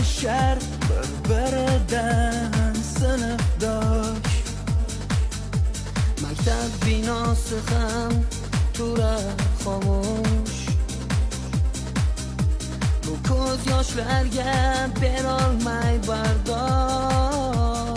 yoshlar bir-biridan sinfdosh. Maktab binosi ham turar xomush. Bu ko'z yoshlarga berolmay bardosh.